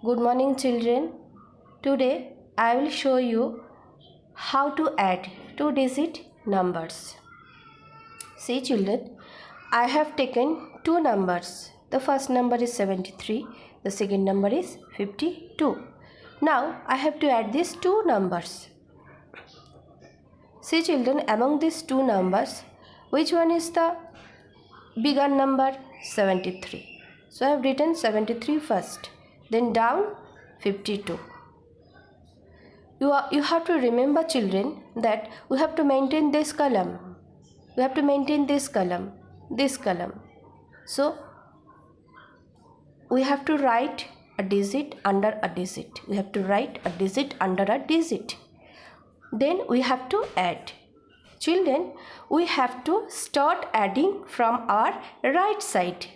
Good morning, children. Today I will show you how to add two-digit numbers. See, children, I have taken two numbers. The first number is 73, the second number is 52. Now I have to add these two numbers. See, children, among these two numbers, which one is the bigger number? 73. So I have written 73 first, then down 52. You have to remember, children, that we have to maintain this column. We have to maintain this column, this column. So we have to write a digit under a digit. We have to write a digit under a digit. Then we have to add. Children, we have to start adding from our right side.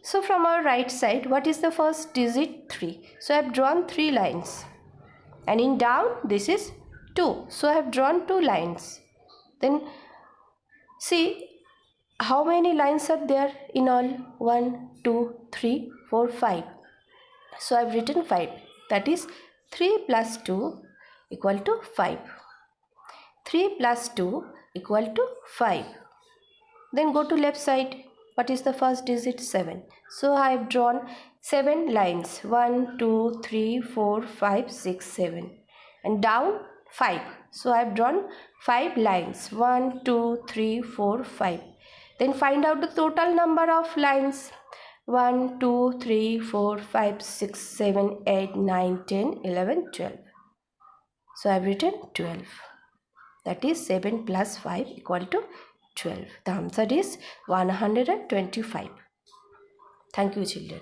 So from our right side, what is the first digit? 3. So I have drawn 3 lines. And in down, this is 2. So I have drawn 2 lines. Then see how many lines are there in all? 1, 2, 3, 4, 5. So I have written 5. That is 3 plus 2 equal to 5. 3 plus 2 equal to 5. Then go to left side. What is the first digit? 7. So I have drawn 7 lines. 1, 2, 3, 4, 5, 6, 7. And down 5. So I have drawn 5 lines. 1, 2, 3, 4, 5. Then find out the total number of lines. 1, 2, 3, 4, 5, 6, 7, 8, 9, 10, 11, 12. So I have written 12. That is 7 plus 5 equal to 12. The answer is 125. Thank you, children.